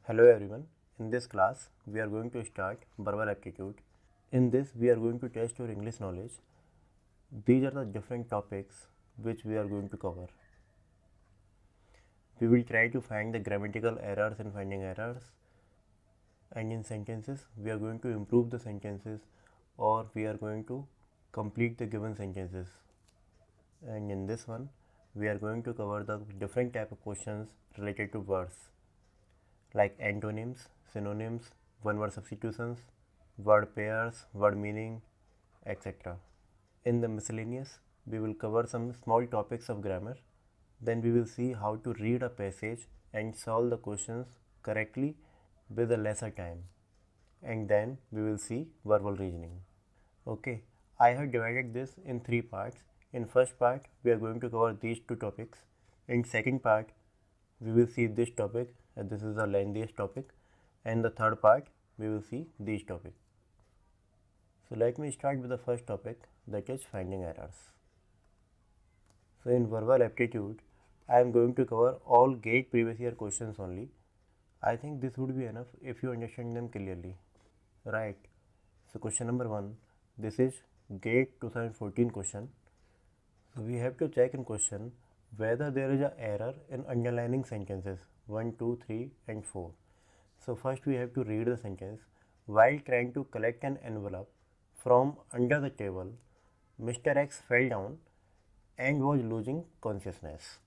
Hello everyone, in this class we are going to start verbal aptitude. In this we are going to test your English knowledge. These are the different topics which we are going to cover. We will try to find the grammatical errors and finding errors, and in sentences we are going to improve the sentences or we are going to complete the given sentences. And in this one we are going to cover the different type of questions related to words, like antonyms, synonyms, one word substitutions, word pairs, word meaning, etc. In the miscellaneous, we will cover some small topics of grammar. Then we will see how to read a passage and solve the questions correctly with a lesser time. And then we will see verbal reasoning. Okay, I have divided this in 3 parts. In first part, we are going to cover these 2 topics. In second part, we will see this topic, and this is the lengthiest topic. And the third part, we will see these topics. So let me start with the first topic, that is finding errors. So in verbal aptitude, I am going to cover all GATE previous year questions only. I think this would be enough if you understand them clearly. Right. So question number 1, this is GATE 2014 question. So we have to check in question whether there is an error in underlining sentences 1, 2, 3 and 4. So first we have to read the sentence. While trying to collect an envelope from under the table, Mr. X fell down and was losing consciousness.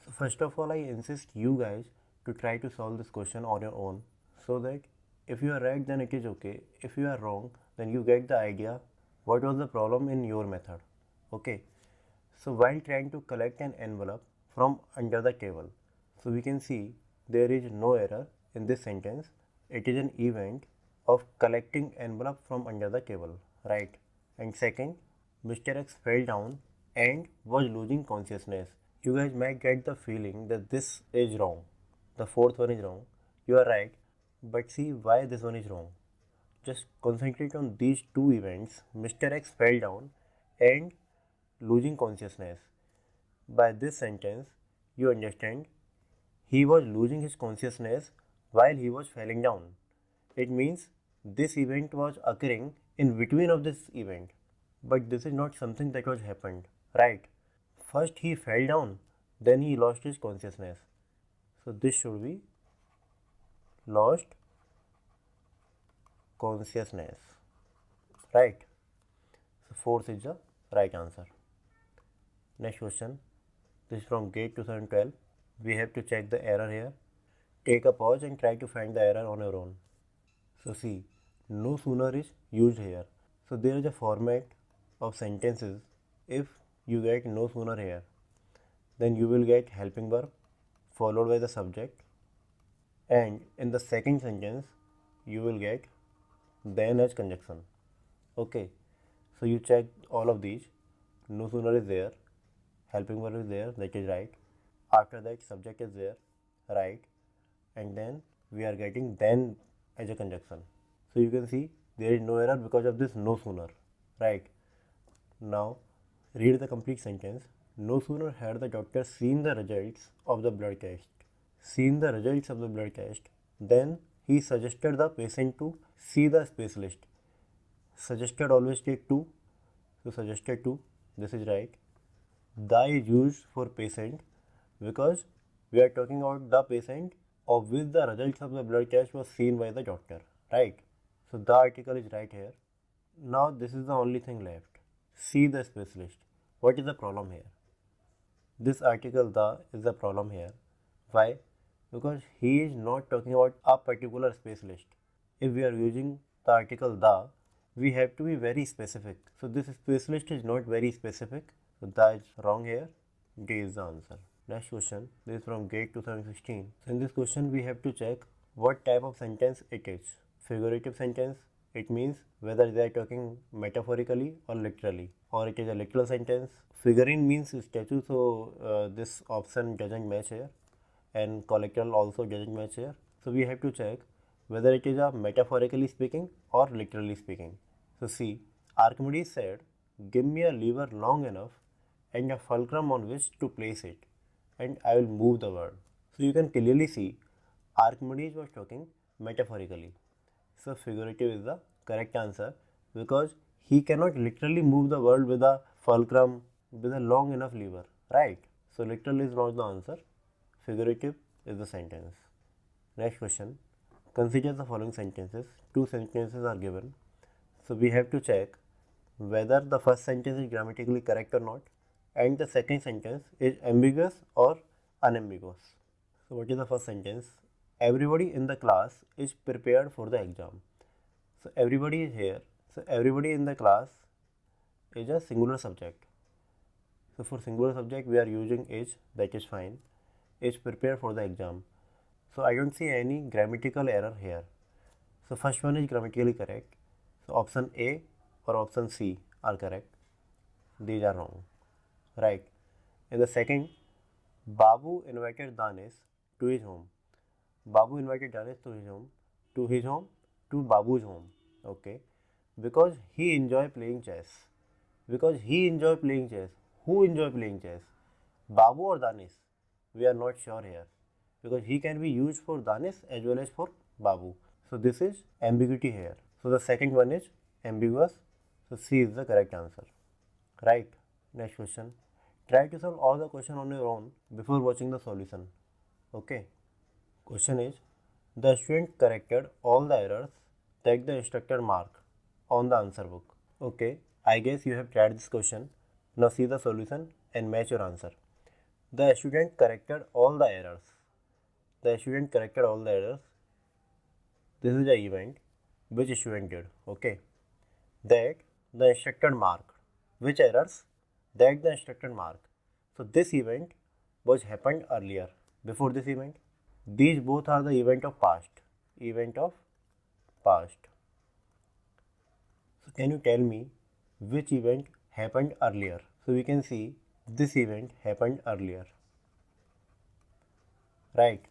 So first of all, I insist you guys to try to solve this question on your own, so that if you are right then it is okay. If you are wrong then you get the idea what was the problem in your method. Okay. So while trying to collect an envelope from under the table, so we can see there is no error in this sentence. It is an event of collecting envelope from under the table, right? And second, Mr. X fell down and was losing consciousness. You guys might get the feeling that this is wrong. The fourth one is wrong. You are right, but see why this one is wrong. Just concentrate on these 2 events. Mr. X fell down and losing consciousness. By this sentence, you understand he was losing his consciousness while he was falling down. It means this event was occurring in between of this event, but this is not something that was happened, right? First he fell down, then he lost his consciousness. So this should be lost consciousness, right? So fourth is the right answer. Next question, this is from GATE 2012. We have to check the error here. Take a pause and try to find the error on your own. So see, no sooner is used here. So there is a format of sentences. If you get no sooner here, then you will get helping verb followed by the subject, and in the second sentence you will get then as conjunction. Okay, so you check all of these. No sooner is there, helping verb is there, that is right. After that subject is there, right, and then we are getting then as a conjunction. So you can see there is no error because of this no sooner, right? Now read the complete sentence. No sooner had the doctor seen the results of the blood test, then he suggested the patient to see the specialist. Suggested always take 2, so suggested 2, this is right. The is used for patient because we are talking about the patient of which the results of the blood test was seen by the doctor, right? So the article is right here. Now this is the only thing left. See the specialist. What is the problem here? This article the is the problem here. Why? Because he is not talking about a particular specialist. If we are using the article the, we have to be very specific. So this specialist is not very specific. So that is wrong here. D is the answer. Next question, this is from GATE 2016. So in this question we have to check what type of sentence it is. Figurative sentence, it means whether they are talking metaphorically or literally, or it is a literal sentence. Figurine means statue, so this option doesn't match here, and colloquial also doesn't match here. So we have to check whether it is a metaphorically speaking or literally speaking. So see, Archimedes said, give me a lever long enough and a fulcrum on which to place it, and I will move the world. So you can clearly see Archimedes was talking metaphorically. So figurative is the correct answer because he cannot literally move the world with a fulcrum with a long enough lever, right? So literal is not the answer. Figurative is the sentence. Next question. Consider the following sentences. Two sentences are given. So we have to check whether the first sentence is grammatically correct or not, and the second sentence is ambiguous or unambiguous. So what is the first sentence? Everybody in the class is prepared for the exam. So everybody is here. So everybody in the class is a singular subject. So for singular subject we are using is, that is fine. Is prepared for the exam. So I don't see any grammatical error here. So first one is grammatically correct. So option A or option C are correct. These are wrong. Right. In the second, Babu invited Danis to his home. Babu invited Danis to his home. To his home? To Babu's home. Okay. Because he enjoy playing chess. Because he enjoy playing chess. Who enjoy playing chess? Babu or Danis? We are not sure here. Because he can be used for Danis as well as for Babu. So this is ambiguity here. So the second one is ambiguous. So C is the correct answer. Right. Next question. Try to solve all the question on your own before watching the solution. Okay. Question is, the student corrected all the errors that the instructor marked on the answer book. Okay. I guess you have tried this question. Now see the solution and match your answer. The student corrected all the errors. The student corrected all the errors. This is the event which student did. Okay. That the instructor marked. Which errors? That the instructor marked. So this event was happened earlier. Before this event, these both are the event of past. Event of past. So can you tell me which event happened earlier? So we can see this event happened earlier. Right.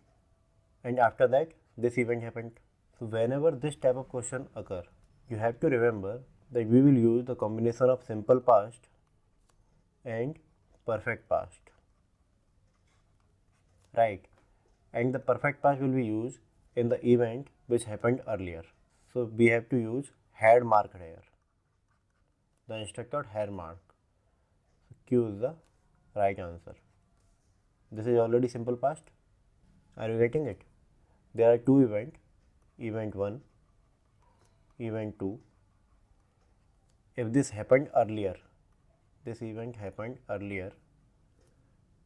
And after that, this event happened. So whenever this type of question occur, you have to remember that we will use the combination of simple past and perfect past. Right. And the perfect past will be used in the event which happened earlier. So we have to use had marked here. The instructor had marked. So Q is the right answer. This is already simple past. Are you getting it? There are two events, event 1, event 2. If this happened earlier, this event happened earlier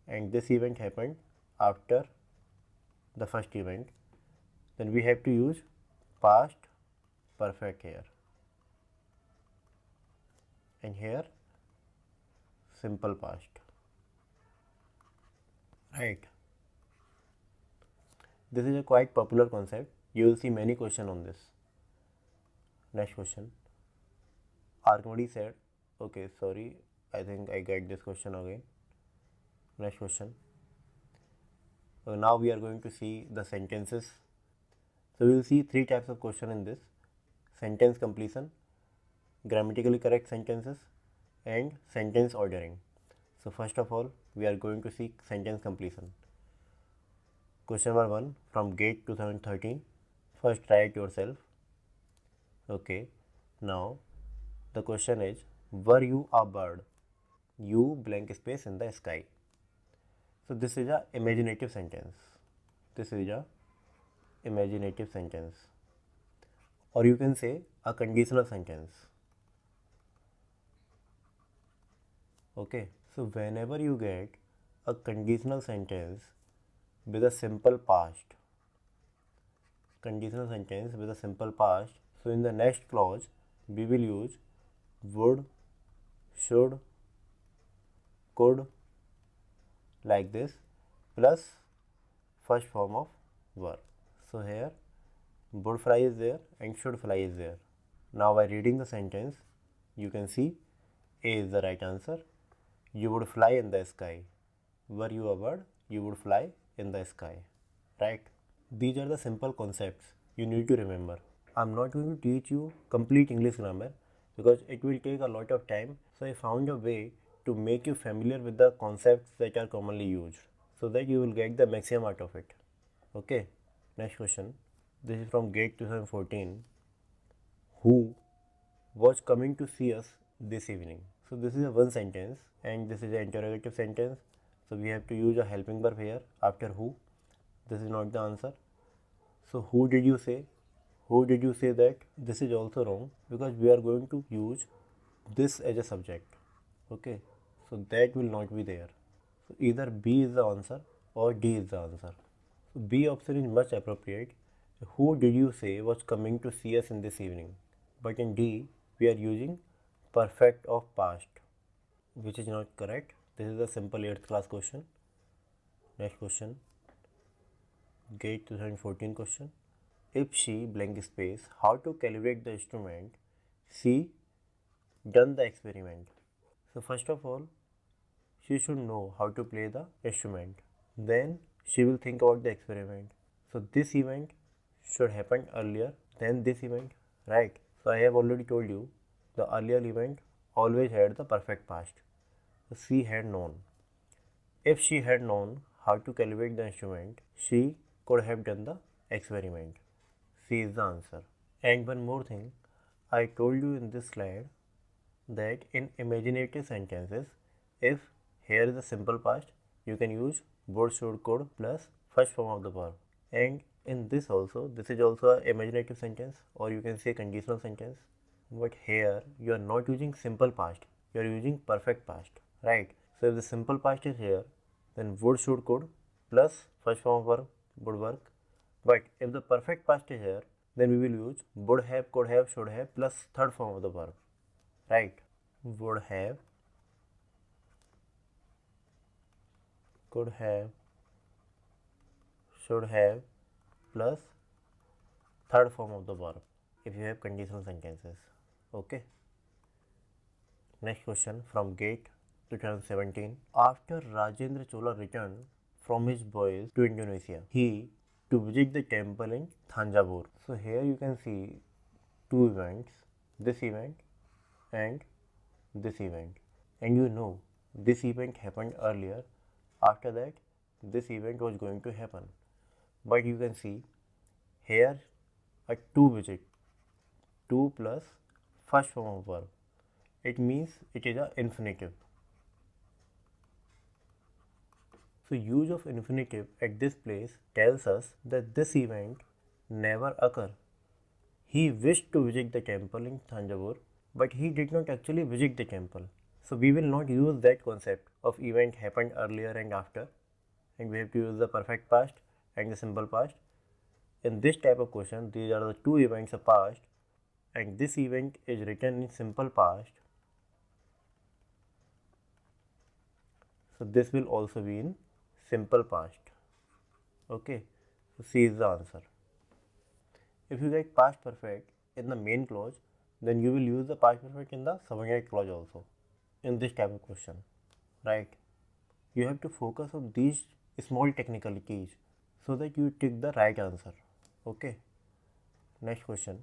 and this event happened after the first event, then we have to use past perfect here, and here simple past. Right. This is a quite popular concept. You will see many questions on this. Next question. Archimedes said, okay, sorry, I think I get this question again. Next question. Now we are going to see the sentences. So we will see three types of question in this: sentence completion, grammatically correct sentences, and sentence ordering. So first of all, we are going to see sentence completion. Question number 1 from GATE 2013. First try it yourself. Okay. Now the question is, were you a bird? You blank space in the sky. So this is a imaginative sentence. This is a imaginative sentence. Or you can say a conditional sentence. Okay. So whenever you get a conditional sentence with a simple past, conditional sentence with a simple past, so in the next clause we will use would, should, could, like this, plus first form of were. So here would fly is there and should fly is there. Now by reading the sentence, you can see A is the right answer. You would fly in the sky. Were you a bird? You would fly in the sky. Right? These are the simple concepts you need to remember. I'm not going to teach you complete English grammar because it will take a lot of time. So I found a way to make you familiar with the concepts that are commonly used so that you will get the maximum out of it. Okay. Next question. This is from GATE 2014. Who was coming to see us this evening? So this is a one sentence and this is an interrogative sentence. So we have to use a helping verb here after who. This is not the answer. So who did you say? Who did you say that? This is also wrong because we are going to use this as a subject. Okay. So that will not be there. So either B is the answer or D is the answer. So B option is much appropriate. Who did you say was coming to see us in this evening? But in D, we are using perfect of past, which is not correct. This is a simple 8th class question. Next question. GATE 2014 question. If she blank space, how to calibrate the instrument? She done the experiment. So first of all, she should know how to play the instrument. Then she will think about the experiment. So this event should happen earlier than this event, right? So I have already told you the earlier event always had the perfect past. So she had known. If she had known how to calibrate the instrument, she could have done the experiment. C is the answer. And one more thing, I told you in this slide that in imaginative sentences, if here is a simple past, you can use would, should, could plus first form of the verb. And in this also, this is also an imaginative sentence or you can say conditional sentence. But here you are not using simple past, you are using perfect past, right? So if the simple past is here, then would, should, could plus first form of verb would work. But if the perfect past is here, then we will use would have, could have, should have plus third form of the verb, right? Would have, could have, should have plus third form of the verb if you have conditional sentences. Okay. Next question from GATE 2017. After Rajendra Chola returned from his voyage to Indonesia, he to visit the temple in Thanjavur. So here you can see two events, this event and this event. And you know this event happened earlier. After that, this event was going to happen. But you can see here a to visit, to plus first form of verb. It means it is an infinitive. So use of infinitive at this place tells us that this event never occurred. He wished to visit the temple in Thanjavur, but he did not actually visit the temple. So we will not use that concept of event happened earlier and after, and we have to use the perfect past and the simple past. In this type of question, these are the two events of past, and this event is written in simple past. So this will also be in simple past. Okay, so C is the answer. If you get past perfect in the main clause, then you will use the past perfect in the subordinate clause also in this type of question, right? You have to focus on these small technicalities so that you take the right answer. Okay. Next question.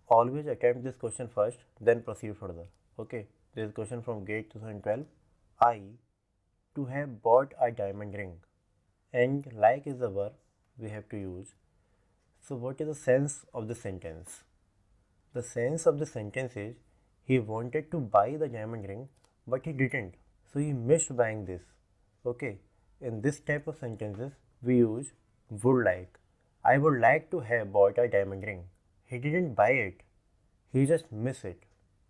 Always attempt this question first, then proceed further. Okay. This is question from GATE 2012. I to have bought a diamond ring, and like is the verb we have to use. So what is the sense of the sentence? The sense of the sentence is he wanted to buy the diamond ring but he didn't, so he missed buying this. Okay, in this type of sentences we use would like. I would like to have bought a diamond ring. He didn't buy it, he just missed it.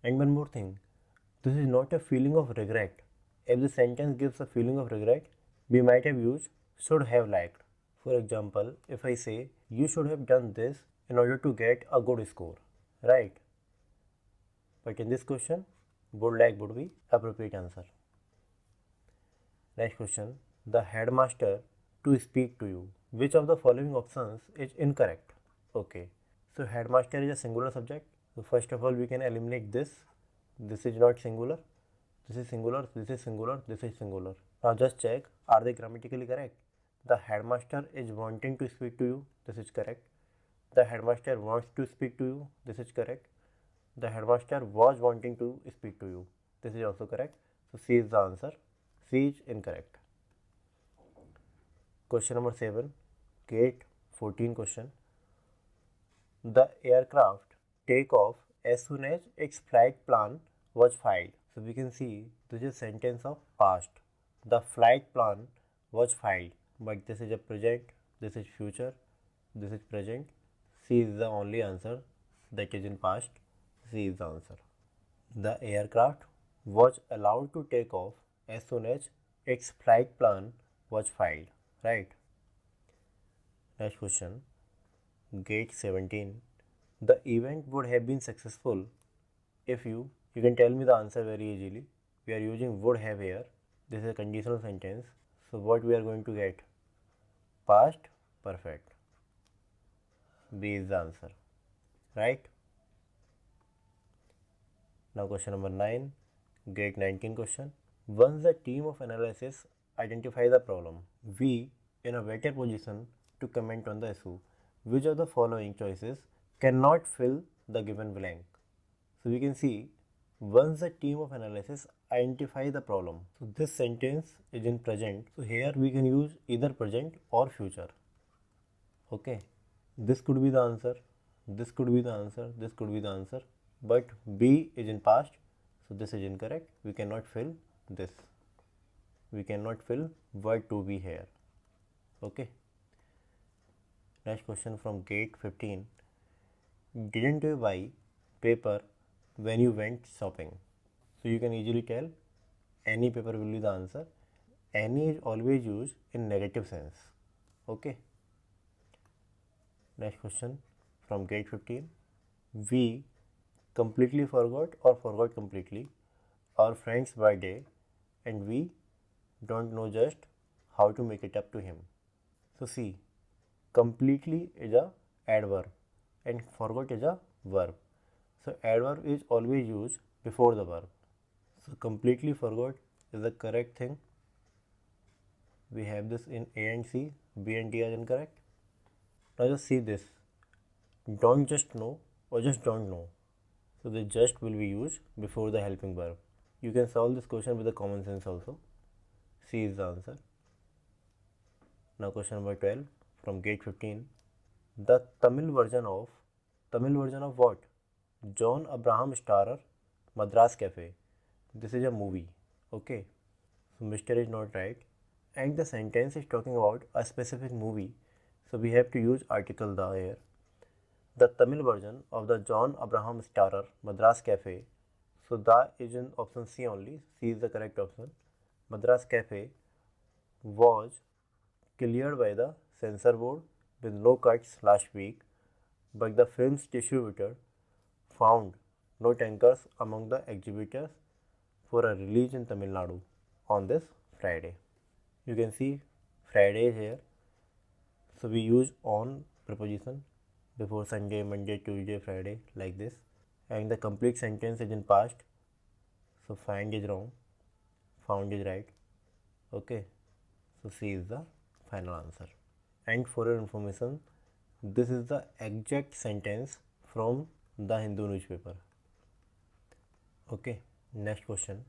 And one more thing, this is not a feeling of regret. If the sentence gives a feeling of regret, we might have used should have liked. For example, if I say you should have done this in order to get a good score, right? But in this question, would like would be appropriate answer. Next question, the headmaster to speak to you. Which of the following options is incorrect? Okay, so headmaster is a singular subject. So first of all, we can eliminate this. This is not singular. This is singular, this is singular, this is singular. Now just check, are they grammatically correct? The headmaster is wanting to speak to you, this is correct. The headmaster wants to speak to you, this is correct. The headmaster was wanting to speak to you, this is also correct. So C is the answer, C is incorrect. Question number 7, GATE 14 question. The aircraft take off as soon as its flight plan was filed. So we can see this is sentence of past. The flight plan was filed, but this is a present, this is future, this is present. C is the only answer that is in past. C is the answer. The aircraft was allowed to take off as soon as its flight plan was filed, right? Next question. Gate 17. The event would have been successful if you can tell me the answer very easily. We are using would have here. This is a conditional sentence. So what we are going to get? Past perfect. B is the answer, right? Now question number 9. Gate 19 question. Once the team of analysis identify the problem, we in a better position to comment on the issue. Which of the following choices cannot fill the given blank? So we can see once the team of analysis identify the problem. So this sentence is in present. So here we can use either present or future. Okay. This could be the answer. This could be the answer. This could be the answer. But B is in past. So this is incorrect. We cannot fill this. We cannot fill word to be here. Okay. Next question from gate 15. Didn't you buy paper when you went shopping? So you can easily tell any paper will be the answer. Any is always used in negative sense. Okay. Next question from gate 15. We completely forgot or forgot completely our friend's birthday and we don't know just how to make it up to him. So see, completely is a adverb and forgot is a verb. So adverb is always used before the verb. So completely forgot is the correct thing. We have this in A and C, B and D are incorrect. Now just see this. Don't just know or just don't know. So the just will be used before the helping verb. You can solve this question with the common sense also. C is the answer. Now question number 12 from gate 15. The Tamil version of what? John Abraham Starrer Madras Cafe. This is a movie. Okay. So Mr. is not right. And the sentence is talking about a specific movie. So we have to use article the here. The Tamil version of the John Abraham Starrer Madras Cafe. So the is in option C only. C is the correct option. Madras Cafe was cleared by the censor board with no cuts last week, but the film's distributor found no tankers among the exhibitors for a release in Tamil Nadu on this Friday. You can see Friday is here. So we use on preposition before Sunday, Monday, Tuesday, Friday like this. And the complete sentence is in past. So find is wrong, found is right. Okay. So C is the final answer. And for your information, this is the exact sentence from the Hindu newspaper. Okay. Next question.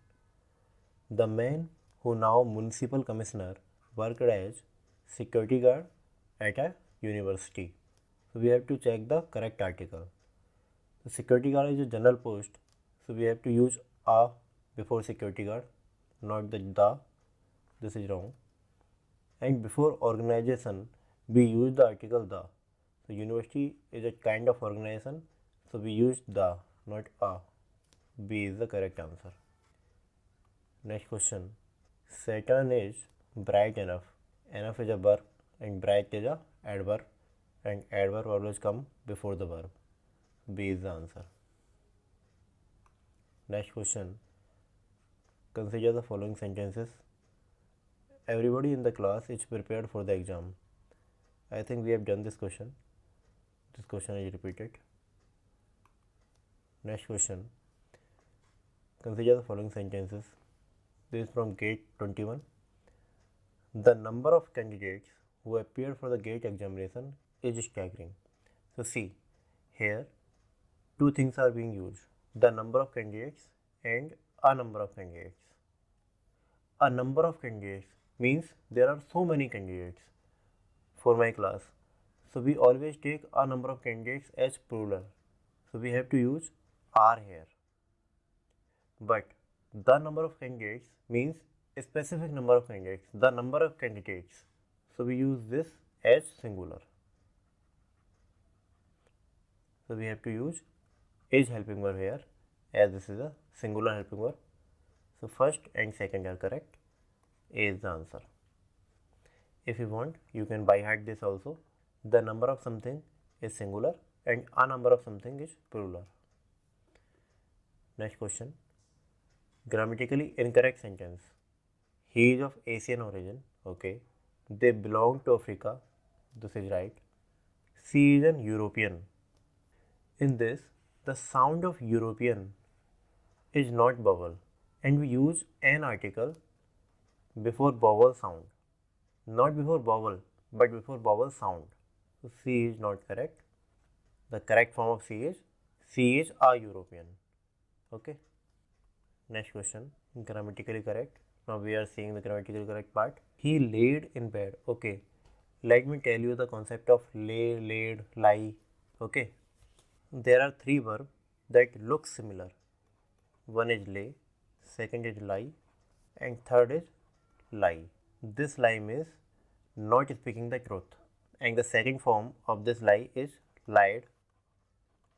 The man who now municipal commissioner worked as security guard at a university. So we have to check the correct article. The security guard is a general post. So we have to use a before security guard, not the. This is wrong. And before organization, we use the article the. So university is a kind of organization. So we use the, not a. B is the correct answer. Next question. Saturn is bright enough. Enough is a verb and bright is a adverb, and adverb always come before the verb. B is the answer. Next question. Consider the following sentences. Everybody in the class is prepared for the exam. I think we have done this question. This question is repeated. Next question. Consider the following sentences. This is from gate 21. The number of candidates who appeared for the gate examination is staggering. So see, here two things are being used. The number of candidates and a number of candidates. A number of candidates means there are so many candidates for my class. So we always take a number of candidates as plural. So we have to use are here. But the number of candidates means a specific number of candidates, the number of candidates. So we use this as singular. So we have to use is helping verb here, as this is a singular helping verb. So first and second are correct. A is the answer. If you want, you can by heart this also. The number of something is singular and a number of something is plural. Next question. Grammatically incorrect sentence. He is of Asian origin. Okay. They belong to Africa. This is right. She is an European. In this, the sound of European is not vowel, and we use an article before vowel sound. Not before vowel, but before vowel sound. So she is not correct. The correct form of she is a European. Okay. Next question. Grammatically correct. Now we are seeing the grammatically correct part. He laid in bed. Okay. Let me tell you the concept of lay, laid, lie. Okay. There are three verbs that look similar. One is lay, second is lie, and third is lie. This lie means not speaking the truth. And the second form of this lie is lied,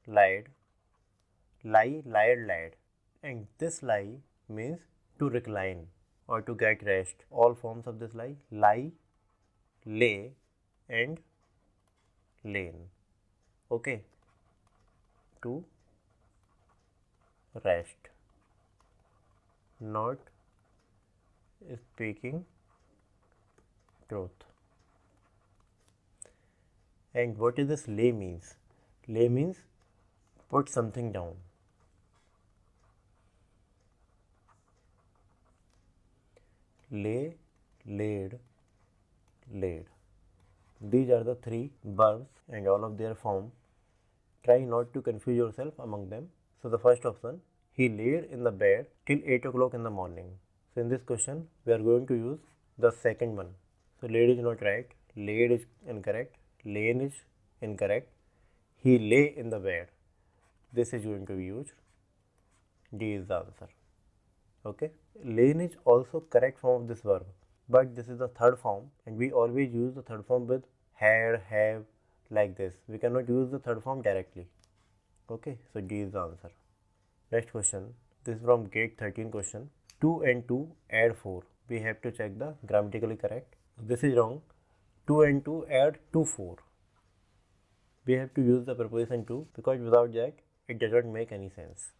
lied, lie, lied, lied. And this lie means to recline or to get rest. All forms of this lie: lie, lay, and lain. Okay. To rest, not speaking truth. And what is this lay means? Lay means put something down. Lay, laid, laid. These are the three verbs and all of their form. Try not to confuse yourself among them. So the first option, he laid in the bed till 8 o'clock in the morning. So in this question, we are going to use the second one. So laid is not right, laid is incorrect, lain is incorrect. He lay in the bed. This is going to be used. D is the answer. Okay. Lain is also correct form of this verb, but this is the third form and we always use the third form with had, have, like this. We cannot use the third form directly. Okay, so D is the answer. Next question. This is from GATE 13 question. 2 and 2 add 4. We have to check the grammatically correct. This is wrong. 2 and 2 add to 4. We have to use the preposition to because without that it does not make any sense.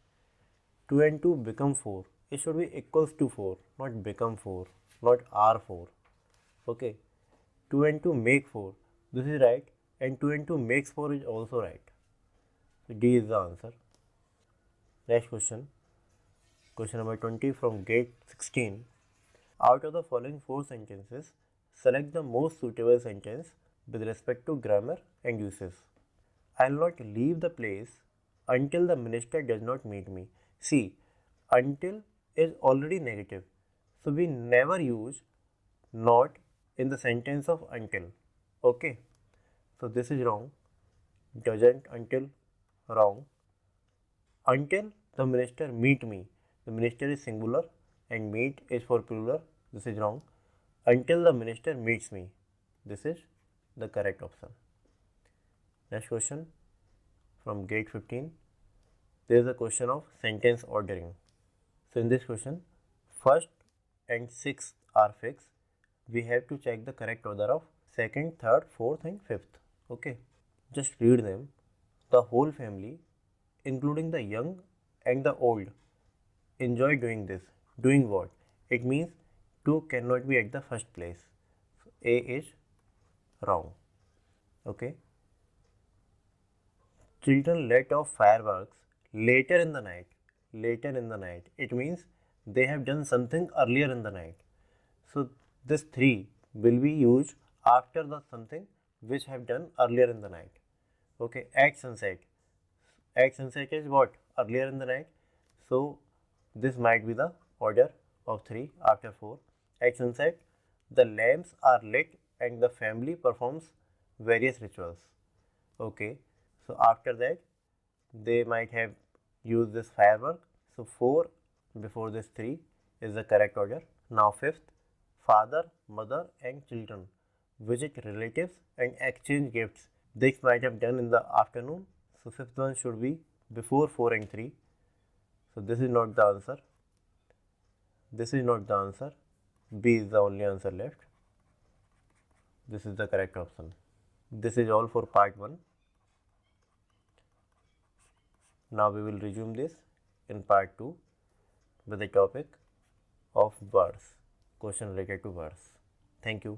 2 and 2 become 4. It should be equals to 4, not become 4, not are 4. Okay. 2 and 2 make 4. This is right. And 2 and 2 makes 4 is also right. So D is the answer. Next question. Question number 20 from GATE 16. Out of the following 4 sentences, select the most suitable sentence with respect to grammar and uses. I will not leave the place until the minister does not meet me. See, until is already negative. So we never use not in the sentence of until. Okay. So this is wrong. Doesn't, until, wrong. Until the minister meet me. The minister is singular and meet is for plural. This is wrong. Until the minister meets me. This is the correct option. Next question from GATE 15. There is a question of sentence ordering. So in this question, first and sixth are fixed. We have to check the correct order of second, third, fourth and fifth. Okay. Just read them. The whole family, including the young and the old, enjoy doing this. Doing what? It means 2 cannot be at the first place. So A is wrong. Okay. Children let off fireworks later in the night. Later in the night. It means they have done something earlier in the night. So this 3 will be used after the something which have done earlier in the night. Okay. At sunset. At sunset is what? Earlier in the night. So this might be the order of 3 after 4. At sunset, the lamps are lit and the family performs various rituals. Okay, so after that they might have used this firework. So 4 before this 3 is the correct order. Now fifth, father, mother and children visit relatives and exchange gifts. This might have done in the afternoon. So fifth one should be before 4 and 3. So this is not the answer. This is not the answer. B is the only answer left. This is the correct option. This is all for part 1. Now we will resume this in part 2 with the topic of words, question related to words. Thank you.